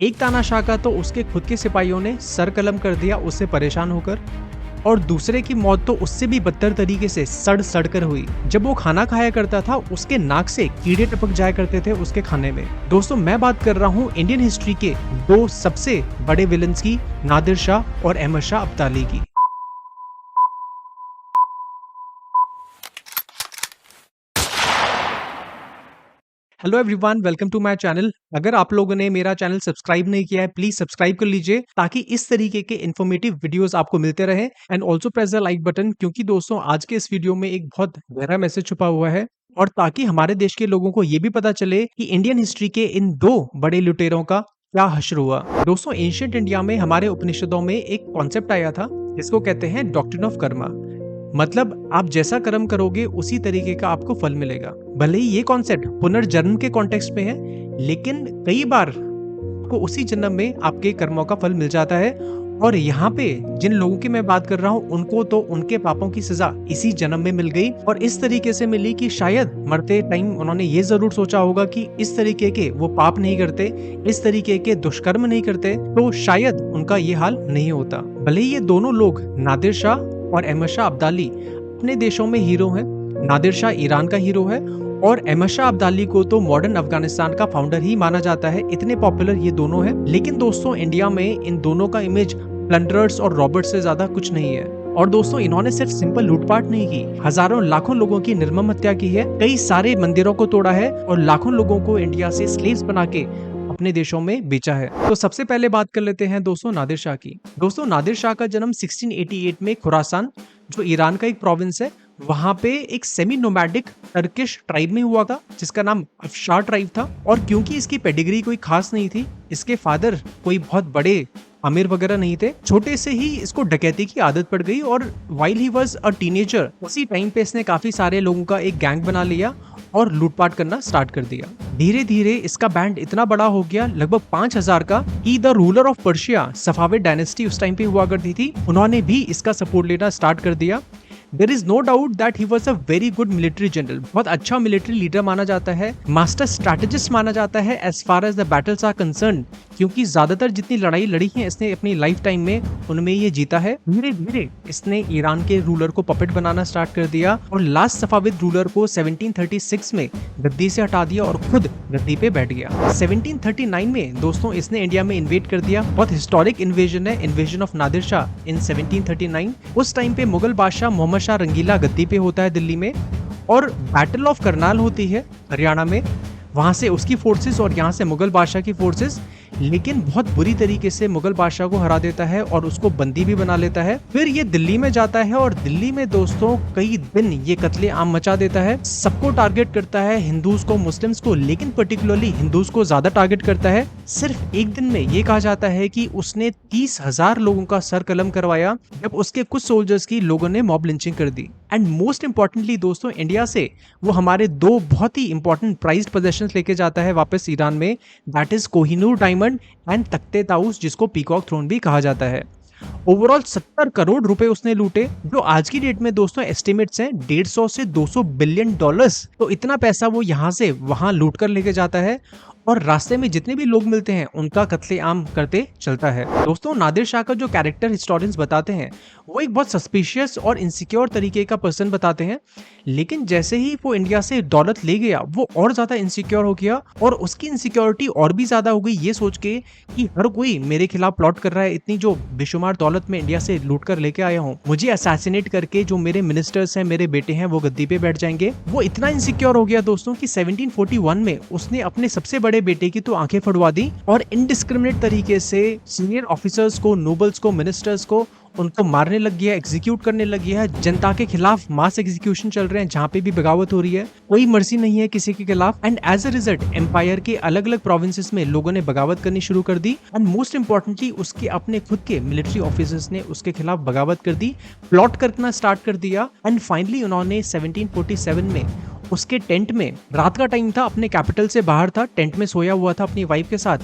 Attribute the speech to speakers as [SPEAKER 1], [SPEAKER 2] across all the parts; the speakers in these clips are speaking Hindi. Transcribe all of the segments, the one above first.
[SPEAKER 1] एक तानाशाह का तो उसके खुद के सिपाहियों ने सर कलम कर दिया उससे परेशान होकर, और दूसरे की मौत तो उससे भी बदतर तरीके से सड़ सड़ कर हुई। जब वो खाना खाया करता था उसके नाक से कीड़े टपक जाया करते थे उसके खाने में। दोस्तों मैं बात कर रहा हूँ इंडियन हिस्ट्री के दो सबसे बड़े विलन्स की, नादिर शाह और अहमद शाह अब्दाली की। Hello everyone, welcome to my channel. अगर आप लोगों ने मेरा चैनल सब्सक्राइब नहीं किया है प्लीज सब्सक्राइब कर लीजिए ताकि इस तरीके के इन्फॉर्मेटिव वीडियोस आपको मिलते रहे। And also press the like button, क्योंकि दोस्तों आज के इस वीडियो में एक बहुत गहरा मैसेज छुपा हुआ है, और ताकि हमारे देश के लोगों को ये भी पता चले कि इंडियन हिस्ट्री के इन दो बड़े लुटेरों का क्या हश्र हुआ। दोस्तों एंशिएंट इंडिया में हमारे उपनिषदों में एक कॉन्सेप्ट आया था जिसको कहते हैं डॉक्ट्रिन ऑफ कर्मा। मतलब आप जैसा कर्म करोगे उसी तरीके का आपको फल मिलेगा। भले ही ये कॉन्सेप्ट पुनर्जन्म के कॉन्टेक्स्ट में है, लेकिन कई बार को उसी जन्म में आपके कर्मों का फल मिल जाता है। और यहाँ पे जिन लोगों की मैं बात कर रहा हूँ उनको तो उनके पापों की सजा इसी जन्म में मिल गई, और इस तरीके से मिली कि शायद मरते टाइम उन्होंने ये जरूर सोचा होगा कि इस तरीके के वो पाप नहीं करते, इस तरीके के दुष्कर्म नहीं करते, तो शायद उनका ये हाल नहीं होता। भले ही ये दोनों लोग नादिर शाह और अहमद शाह अब्दाली अपने देशों में हीरो हैं। नादिर शाह ईरान का हीरो है और अहमद शाह अब्दाली को तो मॉडर्न अफगानिस्तान का फाउंडर ही माना जाता है, इतने पॉपुलर ये दोनों हैं। लेकिन दोस्तों इंडिया में इन दोनों का इमेज प्लंडरर्स और रॉबर्ट्स से ज्यादा कुछ नहीं है। और दोस्तों इन्होंने सिर्फ सिंपल लूटपाट नहीं की, हजारों लाखों लोगों की निर्मम हत्या की है, कई सारे मंदिरों को तोड़ा है और लाखों लोगों को इंडिया से स्लेव्स बना के अपने देशों में बेचा है। तो सबसे पहले बात कर लेते हैं दोस्तों नादिर शाह की। दोस्तों नादिर शाह का जन्म 1688 में खुरासान, जो ईरान का एक प्रोविंस है, वहां पे एक सेमी नोमैडिक टर्किश ट्राइब में हुआ था जिसका नाम अफशार ट्राइब था। और क्योंकि इसकी पेडिग्री कोई खास नहीं थी, इसके फादर कोई बहुत बड़े अमीर वगैरह नहीं थे, छोटे से ही इसको डकैती की आदत पड़ गई। और while he was a teenager उसी टाइम पे इसने काफी सारे लोगों का एक गैंग बना लिया और लूटपाट करना स्टार्ट कर दिया। धीरे धीरे इसका बैंड इतना बड़ा हो गया, लगभग 5000 का, कि the ruler of Persia, Safavid dynasty उस टाइम पे हुआ करती थी, उन्होंने भी इसका सपोर्ट लेना स्टार्ट कर दिया। There is no doubt that he was a very good military general. बहुत अच्छा मिलिट्री लीडर माना जाता है, मास्टर स्ट्रैटेजिस्ट माना जाता है as far as the battles are concerned, क्योंकि ज्यादातर जितनी लड़ाई लड़ी है इसने अपनी लाइफ टाइम में उनमें ये जीता है। धीरे धीरे इसने ईरान के रूलर को पपेट बनाना स्टार्ट कर दिया और लास्ट सफाविद रूलर को 1736 में गद्दी से हटा दिया और खुद गद्दी पे बैठ गया। 1739 में दोस्तों इसने इंडिया में इन्वेड कर दिया। बहुत हिस्टोरिक इन्वेजन है, इन्वेजन ऑफ नादिर शाह इन 1739। उस टाइम पे मुगल बादशाह मोहम्मद शाह रंगीला गद्दी पे होता है दिल्ली में, और बैटल ऑफ करनाल होती है हरियाणा में, वहां से उसकी फोर्सेस और यहाँ से मुगल बादशाह की फोर्सेस, लेकिन बहुत बुरी तरीके से मुगल बादशाह को हरा देता है और उसको बंदी भी बना लेता है। फिर ये दिल्ली में जाता है और दिल्ली में दोस्तों कई दिन ये कत्ले आम मचा देता है, सबको टारगेट करता है, हिंदूज को, मुस्लिम्स को, लेकिन पर्टिकुलरली हिंदूज को ज्यादा टारगेट करता है। सिर्फ एक दिन में ये कहा जाता है कि उसने 30,000 लोगों का सर कलम करवाया, जब उसके कुछ सोल्जर्स की लोगों ने मॉब लिंचिंग कर दी। एंड मोस्ट इंपॉर्टेंटली दोस्तों इंडिया से वो हमारे दो बहुत ही इंपॉर्टेंट प्राइज्ड पोजेशंस लेके जाता है वापस ईरान में, that is Kohinoor diamond and तख्ते ताउस, जिसको पीकॉक थ्रोन भी कहा जाता है। ओवरऑल 70 करोड़ रुपए उसने लूटे, जो आज की डेट में दोस्तों एस्टिमेट्स हैं 150 से 200 बिलियन डॉलर्स। तो इतना पैसा वो यहाँ से वहां लूट कर लेके जाता है और रास्ते में जितने भी लोग मिलते हैं उनका कत्लेआम करते चलता है। दोस्तों नादिर शाह का जो कैरेक्टर हिस्टोरियंस बताते हैं वो एक बहुत सस्पिशियस और इनसिक्योर तरीके का पर्सन बताते हैं, लेकिन जैसे ही वो इंडिया से दौलत ले गया वो और ज्यादा इनसिक्योर हो गया, और उसकी इनसिक्योरिटी और भी ज्यादा हो गई ये सोच के कि हर कोई मेरे खिलाफ प्लॉट कर रहा है, इतनी जो बेशुमार दौलत में इंडिया से लूट कर लेके आया हूँ, मुझे असैसिनेट करके जो मेरे मिनिस्टर्स हैं, मेरे बेटे हैं, वो गद्दी पे बैठ जाएंगे। वो इतना इनसिक्योर हो गया दोस्तों कि 1741 में उसने अपने सबसे बड़े बेटे की तो आंखें फड़वा दी और इनडिस्क्रिमिनेट तरीके से सीनियर ऑफिसर्स को, नोबल्स को, मिनिस्टर्स को उनको मारने लग गया, एग्जीक्यूट करने लग गया है। जनता के खिलाफ मास एग्जीक्यूशन चल रहे हैं, जहाँ पे भी बगावत हो रही है, कोई मर्जी नहीं है किसी के खिलाफ। And as a result empire के अलग अलग प्रोविंसेस में लोगों ने बगावत करनी शुरू कर दी, एंड मोस्ट इंपॉर्टेंटली उसके अपने खुद के मिलिट्री ऑफिसर्स ने उसके खिलाफ बगावत कर दी, प्लॉट करना स्टार्ट कर दिया। एंड फाइनली उन्होंने 1747 में उसके टेंट में, रात का टाइम था, अपने कैपिटल से बाहर था, टेंट में सोया हुआ था अपनी वाइफ के साथ,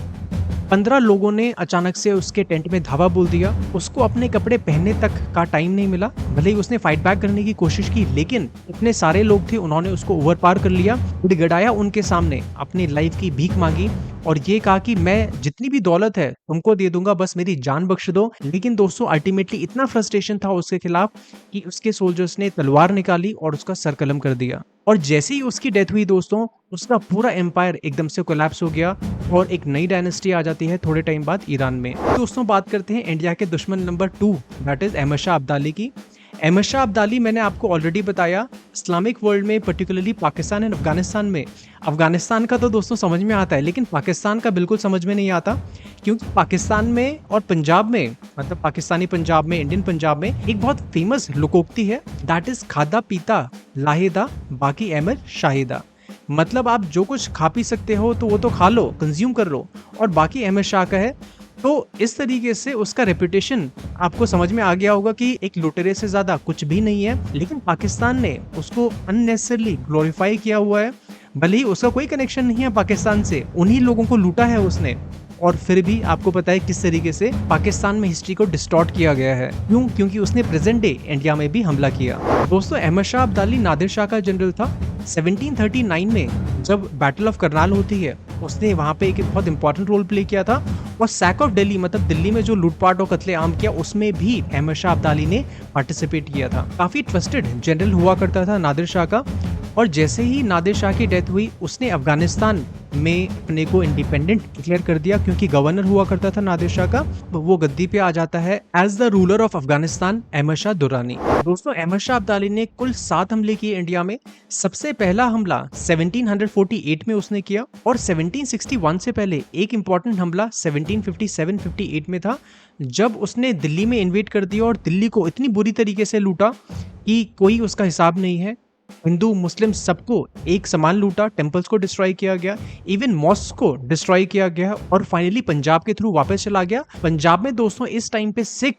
[SPEAKER 1] 15 लोगों ने अचानक से उसके टेंट में धावा बोल दिया। उसको अपने कपड़े पहनने तक का टाइम नहीं मिला। भले ही उसने फाइट बैक करने की कोशिश की, लेकिन इतने सारे लोग थे, उन्होंने उसको ओवर पार कर लिया, गिड़गिड़ाया उनके सामने, अपनी लाइफ की भीख मांगी और ये कहा कि मैं जितनी भी दौलत है तुमको दे दूंगा, बस मेरी जान बख्श दो। लेकिन दोस्तों अल्टीमेटली इतना फ्रस्ट्रेशन था उसके खिलाफ कि उसके सोल्जर्स ने तलवार निकाली और उसका सर कलम कर दिया। और जैसे ही उसकी डेथ हुई दोस्तों, उसका पूरा एम्पायर एकदम से कोलैप्स हो गया और एक नई डायनेस्टी आ जाती है थोड़े टाइम बाद ईरान में। दोस्तों बात करते हैं इंडिया के दुश्मन number 2, that is Ahmad Shah Abdali की। अहमद शाह अब्दाली मैंने आपको ऑलरेडी बताया, इस्लामिक वर्ल्ड में पर्टिकुलरली पाकिस्तान एंड अफगानिस्तान में, अफगानिस्तान का तो दोस्तों समझ में आता है लेकिन पाकिस्तान का बिल्कुल समझ में नहीं आता, क्योंकि पाकिस्तान में और पंजाब में, मतलब पाकिस्तानी पंजाब में, इंडियन पंजाब में एक बहुत फेमस लोकोक्ति है, दैट इज खादा पीता लाहिदा बाकी अहमद शाहिदा। मतलब आप जो कुछ खा पी सकते हो तो वो तो खा लो, कंज्यूम कर लो, और बाकी अहमद शाह का है। तो इस तरीके से उसका रेपुटेशन आपको समझ में आ गया होगा कि एक लुटेरे से ज्यादा कुछ भी नहीं है। लेकिन पाकिस्तान ने उसको अननेसेसरली ग्लोरीफाई किया हुआ है, भले ही उसका कोई कनेक्शन नहीं है पाकिस्तान से, उन्हीं लोगों को लूटा है उसने, और फिर भी आपको पता है किस तरीके से पाकिस्तान में हिस्ट्री को डिस्टॉर्ट किया गया है। क्यों? क्योंकि उसने प्रेजेंट डे इंडिया में भी हमला किया। दोस्तों अहमद शाह अब्दाली नादिर शाह का जनरल था। 1739 में जब बैटल ऑफ करनाल होती है, उसने वहां पे एक बहुत इंपॉर्टेंट रोल प्ले किया था, और सैक ऑफ दिल्ली, मतलब दिल्ली में जो लूटपाट और कत्लेआम किया, उसमें भी अहमद शाह अब्दाली ने पार्टिसिपेट किया था। काफी ट्रस्टेड जनरल हुआ करता था नादिर शाह का। और जैसे ही नादिर शाह की डेथ हुई, उसने अफगानिस्तान में अपने को इंडिपेंडेंट डिक्लेयर कर दिया, क्योंकि गवर्नर हुआ करता था नादिर शाह का। वो गद्दी पे आ जाता है as the ruler of Afghanistan, Ahmad Shah Durrani. दोस्तों अहमद शाह अब्दाली ने कुल 7 हमले किए इंडिया में। सबसे पहला हमला 1748 में उसने किया, और 1761 से पहले एक इंपॉर्टेंट हमला 1757-58 में था, जब उसने दिल्ली में इन्वेड कर दिया और दिल्ली को इतनी बुरी तरीके से लूटा कि कोई उसका हिसाब नहीं है। हिंदू मुस्लिम सबको एक समान लूटा, टेम्पल्स को डिस्ट्रॉय किया गया, इवन मॉस्क को डिस्ट्रॉय किया गया, और फाइनली पंजाब के थ्रू वापस चला गया। पंजाब में दोस्तों इस टाइम पे Sikh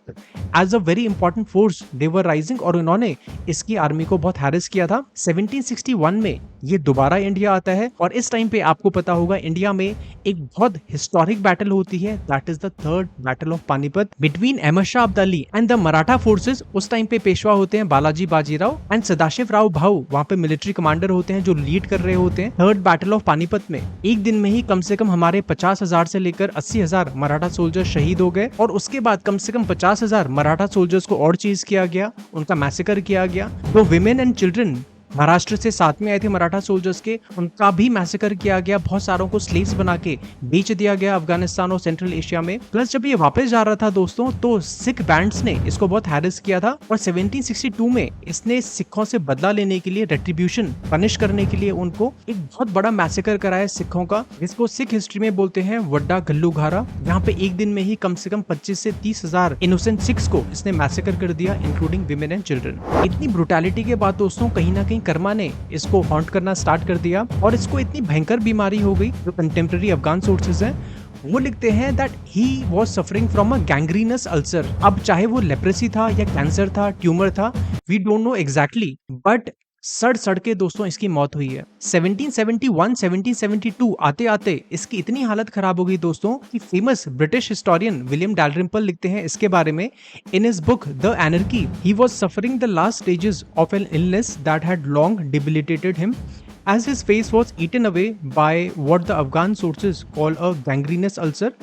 [SPEAKER 1] as a very important force they were rising, और उन्होंने इसकी आर्मी को बहुत हैरेस किया था। 1761 में ये दोबारा इंडिया आता है, और इस टाइम पे आपको पता होगा इंडिया में एक बहुत हिस्टोरिक बैटल होती है, that is the third battle of Panipat between Ahmad Shah Abdali and the Maratha forces. उस टाइम पे पेशवा होते हैं बालाजी बाजीराव एंड सदाशिव राव भाऊ, वहाँ पे मिलिट्री कमांडर होते हैं जो लीड कर रहे होते हैं। थर्ड बैटल ऑफ पानीपत में एक दिन में ही कम से कम हमारे 50,000 से लेकर 80,000 मराठा सोल्जर्स शहीद हो गए, और उसके बाद कम से कम 50,000 मराठा सोल्जर्स को और चीज किया गया, उनका मैसेकर किया गया। तो विमेन एंड चिल्ड्रन महाराष्ट्र से साथ में आए थे मराठा सोल्जर्स के, उनका भी मैसेकर किया गया, बहुत सारों को स्लेव्स बना के बेच दिया गया अफगानिस्तान और सेंट्रल एशिया में। प्लस जब ये वापस जा रहा था दोस्तों, तो सिख बैंड्स ने इसको बहुत हैरेस किया था, और 1762 में इसने सिखों से बदला लेने के लिए, रेट्रीब्यूशन पनिश करने के लिए उनको एक बहुत बड़ा मैसेकर कराया सिखों का, जिसको सिख हिस्ट्री में बोलते हैं वड्डा घल्लूघारा। यहाँ पे एक दिन में ही कम से कम 25 से 30,000 इनोसेंट सिख्स को इसने मैसेकर कर दिया, इंक्लूडिंग विमेन एंड चिल्ड्रन। इतनी ब्रुटैलिटी के बाद दोस्तों कहीं ना कहीं कर्मा ने इसको हॉन्ट करना स्टार्ट कर दिया, और इसको इतनी भयंकर बीमारी हो गई। जो कंटेम्प्रेरी अफगान सोर्सेज हैं वो लिखते हैं that he was suffering from a gangrenous ulcer. अब चाहे वो लेप्रेसी था या कैंसर था, ट्यूमर था, we don't know exactly, but सड़ के दोस्तों इसकी मौत हुई है। 1771-1772 आते आते इसकी इतनी हालत खराब हो गई दोस्तों कि famous British historian William Dalrymple लिखते हैं इसके बारे में in his book the Anarchy, he was suffering the last stages of an illness that had long debilitated him, as his face was eaten away by what the Afghan sources call a gangrenous ulcer,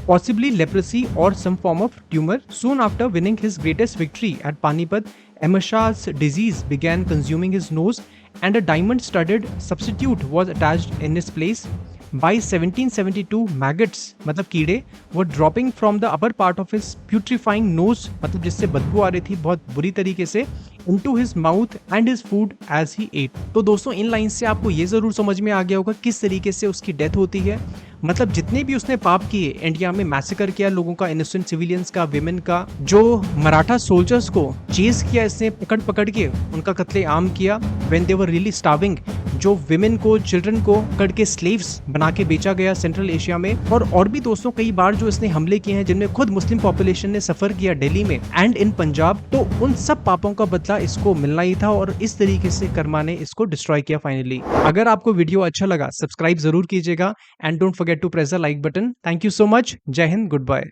[SPEAKER 1] possibly leprosy or some form of tumor. Soon after winning his greatest victory at Panipat, Ahmad Shah's disease began consuming his nose, and a diamond-studded substitute was attached in his place. By 1772, maggots मतलब कीड़े were dropping from the upper part of his putrefying nose, मतलब जिससे बदबू आ रही थी बहुत बुरी तरीके से, into his mouth and his food as he ate. तो दोस्तों इन लाइन से आपको ये जरूर समझ में आ गया होगा किस तरीके से उसकी डेथ होती है। मतलब जितने भी उसने पाप किए, इंडिया में मैसेकर किया लोगों का, इनोसेंट सिविलियंस का, विमेन का, जो मराठा सोल्जर्स को चेज किया इसने पकड़ पकड़ के, उनका कत्लेआम किया when they were really starving, जो विमेन को, चिल्ड्रन को पकड़ के स्लेव्स बना के बेचा गया सेंट्रल एशिया में, और भी दोस्तों कई बार जो इसने हमले किए हैं जिनमें खुद मुस्लिम पॉपुलेशन ने सफर किया दिल्ली में एंड इन पंजाब, तो उन सब पापों का बदला इसको मिलना ही था, और इस तरीके से कर्मा ने इसको डिस्ट्रॉय किया फाइनली। अगर आपको वीडियो अच्छा लगा सब्सक्राइब जरूर कीजिएगा, and don't forget to press the like button. Thank you so much. Jai Hind, good bye.